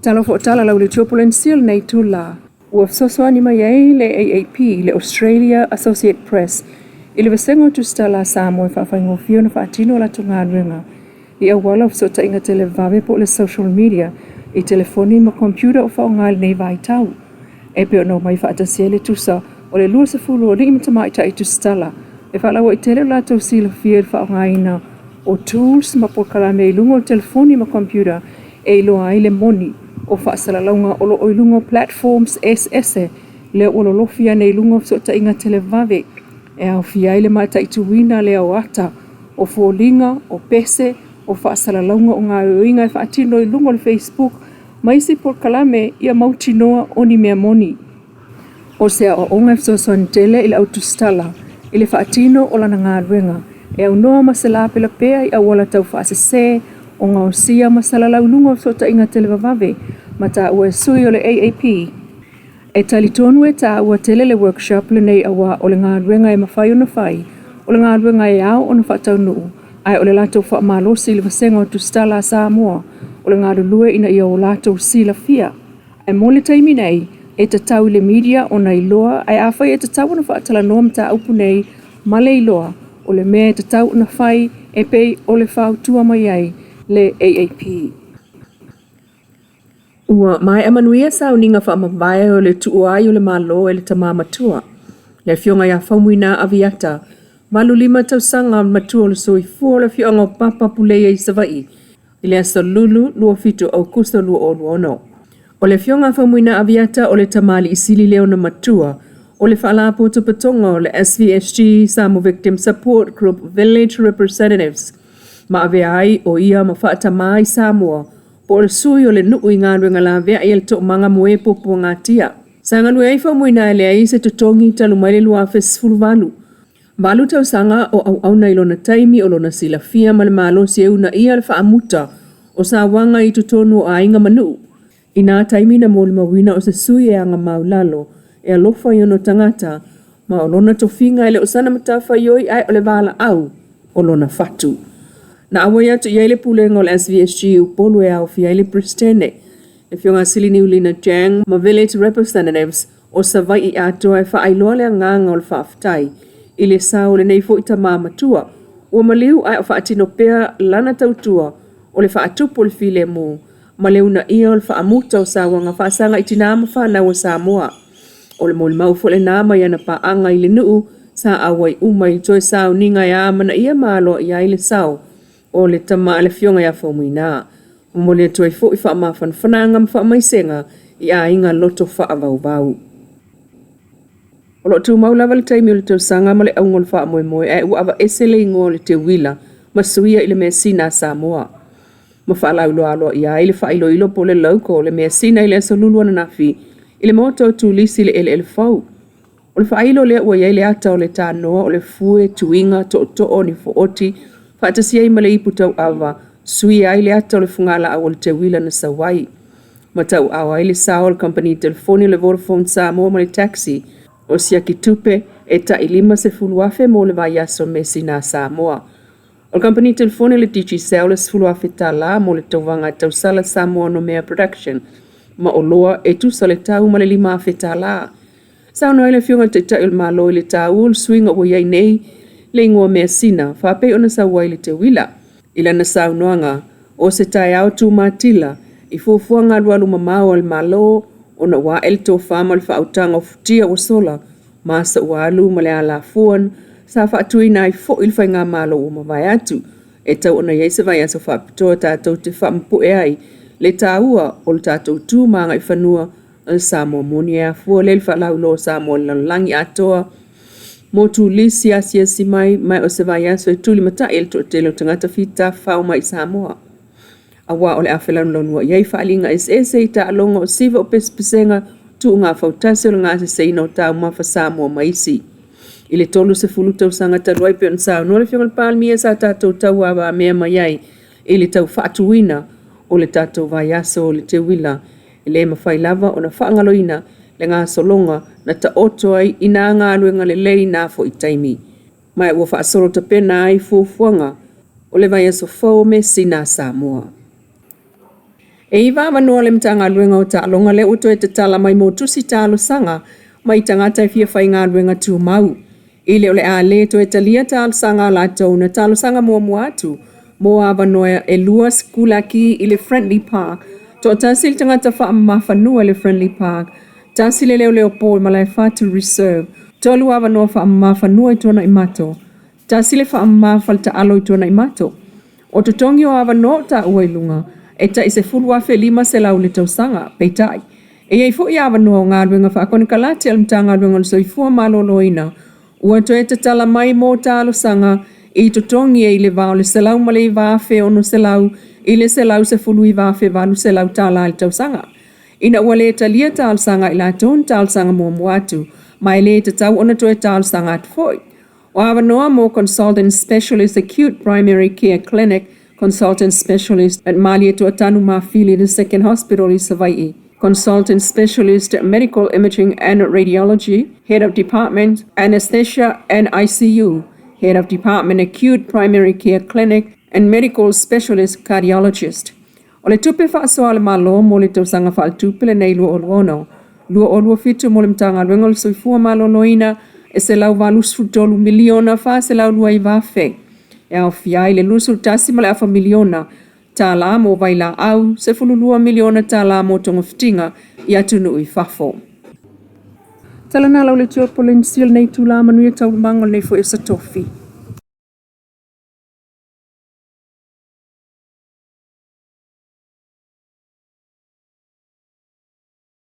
Tala fo tala lau le Polynesia nei tula. Ua fsosoani mai ai le AAP, le Australia Associate Press. Ile vasengo tu stala Samoa whawhaingofio na whaatino la tunga anuenga. I awala fsota inga tele vave po le social media, I telefoni ma computer o whaongal nei vai tau. E peo no mai whaatasia le tusa, o le lua se fulu o ni imatamai ta I tu stala. E whaalawa I tele la tau sila fia whaongaina o tools ma por kalame ilungo telefoni ma computer e iloa ai le moni. O whaasalaunga o lo oilungo platforms SS le o lo lofia nei lungo fsota inga tele vave. E au fiaile mai ta ituina le au ata o fōlinga, o pese, o whaasalaunga o ngā uinga e whaatino I lungo le Facebook mai si por kalame ia mautinoa o ni mea moni. O sea o onga fsoson tele ili autostala, ili whaatino o lana ngā ruenga. E au noa masala pela pea I awala tau whaasese o ngā osia masalalau lungo fsota inga tele vavave ma ta ua sui o le AAP. E talitonu e ta ua tele le workshop le nei awa o le ngā ruenga e mawhai o na whai, o le ngā ruenga e au o na whaatau nuu, ai o le lato wha malosi le vasenga o tu stala Samoa, o le ngā rulue ina ia o lato sila fia. Ai mole taimi nei, e ta tau le media o na iloa, ai awhai e ta tau na whaatala noa mta upu nei, male iloa, o le mea e ta tau na whai, e pei o le whau tua mai ai, le AAP. Ua mai amanuia sau ninga wha mawai o le tuuai o le malo e le tamamatua. Le fionga ia whaumuina aviata. Malu 5 tausanga matua o le soifua o le fionga o papa puleia I Savai. I le asa lulu lua fito au kusta lua o luono. O le fionga whaumuina aviata o le tamali isili leo na matua. O le whaalapo tupatonga o le SVSG Samoa Victim Support Group Village Representatives. Ma ave ai o ia ma whaatamai Samoa. Po le sui o le nuu I ngā ruenga la vea I le to manga moe popo ngā tia. Sa ngā lue ai whaumuina le ai se tutongi talu mai le lua fesfulu valu. Valu tau sanga o au na ilona taimi o lona sila fia ma le malo si eu na ia le whaamuta o sa wanga I tutonu o ainga manu. I nā taimi na mo le mawina o se sui e anga maulalo e alofa I ono tangata ma o lona tofinga ele o sana matafa yoi ai o le vala au o lona fatu. Na awai atu iaile pulenga o le SVSG upolu e au fiaile pristene. E fionga sili niulina jang ma village representatives o savai I ato e whaailoa le nganga o le whaafitai. I le sao le neifo I tamamatua. Ua maliu ai o whaatino pea lana tautua o le whaatupo le file mo. Maleu na ia o le whaamuta o sawanga whaasanga I tinama whanau o Samoa. O le moli maufo le nama ia na paanga I le nuu sa awai umai toi sao ninga ia mana ia malo ia I le sao. O le tama le fionga ia whaumuina. Mo le toi fo I whaamawhanwhananga mwhaamaisenga I a inga loto whaavau. O lo tu maulawa le taimi o le tau sanga ma le aungo le whaamoe moe e ua awa esele ingo le te wila ma suia I le mea sina Samoa. Ma whaalau loa aloa ia I le whailo ilo po le lauko le mea sina I le aso luluana nafi I le moto tu lisi le ele FOU. O le whailo le ua ia le ata o le tānoa o le fue tuinga to o ni footi whaatasia I male ipu tau awa, sui ai le ata o le fungala au le te wila na sawai. Ma tau awa ai le sao le company telefoni le Vodafone Samoa ma le taxi, o sia ki tupe e ta I 5 se fuluafe mo le vaiaso mesi na Samoa. O le company telefoni le Digi Sao le fuluafe TALA mo le tauvanga tau sala Samoa no mea production, ma o loa e tusa le tau ma le 5 afe TALA. Sao no le fionga te ta il malo le tau le swinga o iai nei, le ingoa mea sina, whapei ona sa waile te wila. Ila na sau noanga, o se tai au tu matila, I fufua ngā lualu mamau al malo, ona wa el to whama le whautanga o futia o sola, masa ualu ma le ala fuan, sa whaatui nai fo ilwhai ngā malo o mawai atu, e tau ona yeise vai aso whapitoa tātou te whampu e ai, le tāua o le tātou tū maanga I whanua, al Samoa moni e a fua le whalau lo Samoa langi atoa, mo tu lisi asia si mai o se vai aso e tuli mata el to telo tangata fita whao mai Samoa. Awa o le awhelanu launua iei whaalinga SS I ta alonga o siva o pespesenga tu ngā whautase o le ngā se seina o tau mawha Samoa maisi. I le tolu se fulu tau sanga taruai pe on sao no le fionga palmia sa tātou tau awa mea mai ai I le tau whaatuina o le tātou vai aso o le te wila. I le mawhai lava o na whaangaloina le ngā solonga na ta oto ai I nā ngā luenga le lei nā fo I taimi. Mai ua whaasoro ta pena ai fuafuanga o le vai aso FOU me sina Samoa. E iwa manoa le mtanga luenga o ta longa le uto e te tala mai mo tusi talo sanga mai tangata e fia whai ngā luenga tū mau. Ile ole a le to e talia talo sanga la tau na talo sanga mua mua atu mo a wanoa e lua skulaki ile Friendly Park to tasil tangata wha mawhanua le Friendly Park tasile leo leo po malai Fatu Reserve tolu a wanoa wha mawhanua i tona i mato tasile wha mawhalta alo i tona i mato o tutongi o a wanoa ta uailunga e ta ise fulua fe lima se lau le tausanga, peitai. E ei fo i awa noa ngā ruenga wha akone kalate al mta ngā ruenga le soifua maloloina. Ua to e te tala mai mō tālo sanga i tutongi e i le vāo le se lau male i vāwhe ono se lau, i le se lau se fulu i vāwhe vālu se lau tāla le tausanga. Ina ua le talia tālo sanga i la tōn tālo sanga mua muatu, mai le te tau ona to e tālo sanga atu foi. O awa noa mō Consultant Specialist Acute Primary Care Clinic Consultant Specialist at Malia Tuatanu Mafili, the second hospital in Savai'i. Consultant Specialist at Medical Imaging and Radiology, Head of Department Anesthesia and ICU, Head of Department Acute Primary Care Clinic, and Medical Specialist Cardiologist. O le tupe whaasoa le malo mo le tausanga wha tupe le nei lua oluono. Lua olua fitu mo le mtanga luenga le soifua malo loina e se lau $2 miliona wha se lau lua i wawhe. E au fiai le lusul tasi ma le afa miliona TALA mo vaila au se fululua miliona TALA mo tonga fitinga i atunu i fafo. Tala na lau le tio Polynesia nei tula manuia tau mangol nei fo isa tofi.